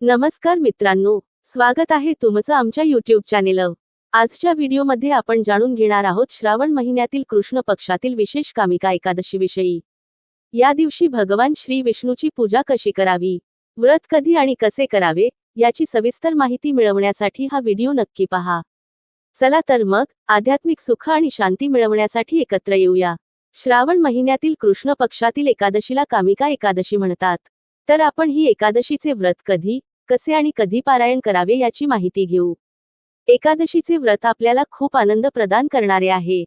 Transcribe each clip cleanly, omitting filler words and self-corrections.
नमस्कार मित्रांनो, स्वागत आहे तुमचं आमच्या YouTube चॅनेलवर। आजच्या व्हिडिओमध्ये आपण जाणून घेणार आहोत श्रावण महिन्यातील कृष्ण पक्षातील विशेष कामिका एकादशी विषयी। या दिवशी भगवान श्री विष्णूची पूजा कशी करावी, व्रत कधी आणि कसे करावे याची सविस्तर माहिती मिळवण्यासाठी हा व्हिडिओ नक्की पहा। चला तर मग आध्यात्मिक सुख आणि शांती मिळवण्यासाठी एकत्र येऊया। श्रावण महिन्यातील कृष्ण पक्षातील एकादशीला कामिका एकादशी म्हणतात। तर आपण ही एकादशीचे व्रत कधी, कसे आणि कधी पारायण करावे याची माहिती घेऊ। एकादशीचे व्रत आपल्याला खूप आनंद प्रदान करणारे आहे।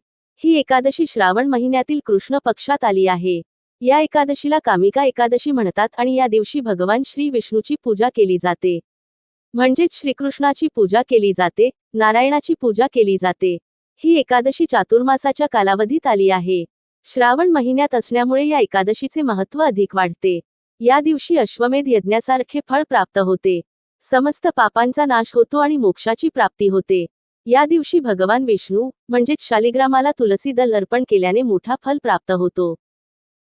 ही एकादशी श्रावण महिन्यातील कृष्ण पक्षात आली आहे। या एकादशीला कामिका एकादशी म्हणतात आणि या दिवशी भगवान श्री विष्णूची पूजा केली जाते। म्हणजेच श्रीकृष्णाची पूजा केली जाते, नारायणाची पूजा केली जाते। ही एकादशी चातुर्मासाच्या कालावधीत आली आहे। श्रावण महिन्यात असल्यामुळे या एकादशीचे महत्त्व अधिक वाढते। या दिवशी अश्वमेध यज्ञासारखे फळ प्राप्त होते, समस्त पापांचा नाश होतो आणि मोक्षाची प्राप्ती होते। या दिवशी भगवान विष्णू म्हणजेच शालिग्रामाला तुलसी दल अर्पण केल्याने मोठा फल प्राप्त होतो।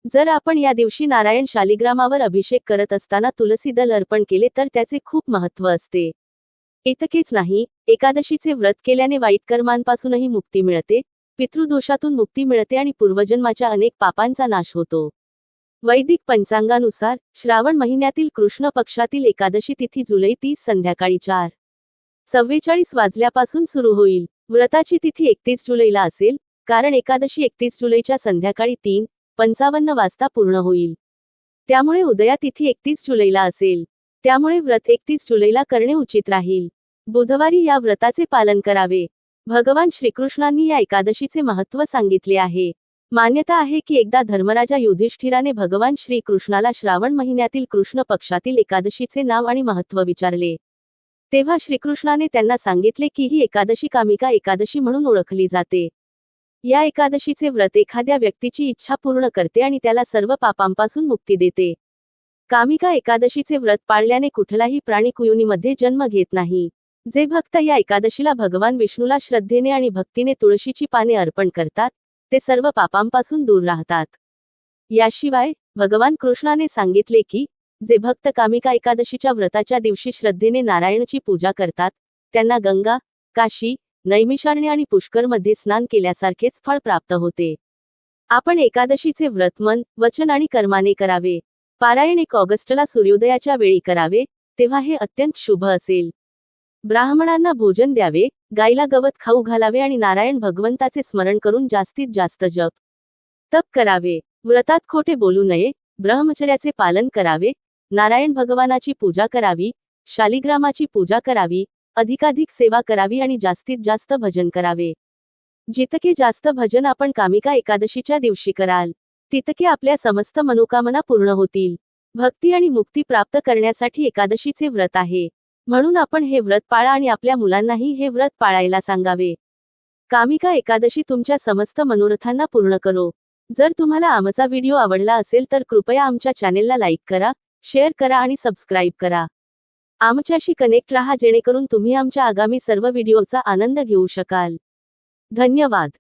जर आपण या दिवशी नारायण शालिग्रामावर अभिषेक करत असताना तुलसी दल अर्पण केले तर त्याचे खूप महत्त्व असते। इतकेच नाही, एकादशीचे व्रत केल्याने वाईट कर्मांपासूनही मुक्ती मिळते, पितृदोषातून मुक्ती मिळते आणि पूर्वजन्माच्या अनेक पापांचा नाश होतो। वैदिक पंचांगानुसार श्रावण महिन्यातील कृष्ण पक्षातील एकादशी तिथी जुलै 30 संध्याकाळी 4:44 वाजल्यापासून सुरू होईल। व्रताची तिथी 31 जुलैला असेल, कारण एकादशी 31 जुलैच्या संध्याकाळी 3:55 वाजता पूर्ण होईल। त्यामुळे उदया तिथी 31 जुलैला असेल। त्यामुळे व्रत 31 जुलैला करणे उचित राहील। बुधवारी या व्रताचे पालन करावे। भगवान श्रीकृष्णांनी या एकादशीचे महत्त्व सांगितले आहे। मान्यता आहे की एकदा धर्मराजा युधिष्ठिराने भगवान श्रीकृष्णाला श्रावण महिन्यातील कृष्ण पक्षातील एकादशीचे नाव आणि महत्त्व विचारले। तेव्हा श्रीकृष्णाने त्यांना सांगितले की ही एकादशी कामिका एकादशी म्हणून ओळखली जाते। या एकादशीचे व्रत एखाद्या व्यक्तीची इच्छा पूर्ण करते आणि त्याला सर्व पापांपासून मुक्ती देते। कामिका एकादशीचे व्रत पाळल्याने कुठलाही प्राणी कुयोनीमध्ये जन्म घेत नाही। जे भक्त या एकादशीला भगवान विष्णूला श्रद्धेने आणि भक्तीने तुळशीची पाने अर्पण करतात, ते सर्व पापांपासून दूर राहतात। याशिवाय भगवान कृष्णाने सांगितले की जे भक्त कामिका एकादशीच्या व्रताच्या दिवशी श्रद्धेने नारायणची पूजा करतात, त्यांना गंगा, काशी, नैमिषारण्य आणि पुष्करमध्ये स्नान केल्यासारखेच फळ प्राप्त होते। आपण एकादशीचे व्रत मन, वचन आणि कर्माने करावे। पारायण 1 ऑगस्टला सूर्योदयाच्या वेळी करावे, तेव्हा हे अत्यंत शुभ असेल। ब्राह्मणांना भोजन द्यावे, गायीला गवत खाऊ घालावे आणि नारायण भगवंताचे स्मरण करून जास्तीत जास्त जप तप करावे। व्रतात खोटे बोलू नये, ब्रह्मचर्याचे पालन करावे, नारायण भगवानाची पूजा करावी, शालिग्रामाची पूजा करावी, अधिकाधिक सेवा करावी आणि जास्तीत जास्त भजन करावे। जितके जास्त भजन आपण कामिका एकादशीच्या दिवशी कराल, तितके आपल्या समस्त मनोकामना पूर्ण होतील। भक्ती आणि मुक्ती प्राप्त करण्यासाठी एकादशीचे व्रत आहे, म्हणून आपण हे व्रत पाळा आणि आपल्या मुलांनाही हे व्रत पाळायला सांगावे। कामिका एकादशी तुमच्या समस्त मनोरथांना पूर्ण करो। जर तुम्हाला आमचा व्हिडिओ आवडला असेल तर कृपया आमच्या चॅनेलला लाईक करा, शेअर करा आणि सबस्क्राईब करा। आमच्याशी कनेक्ट राहा जेणेकरून तुम्ही आमच्या आगामी सर्व व्हिडिओचा आनंद घेऊ शकाल। धन्यवाद।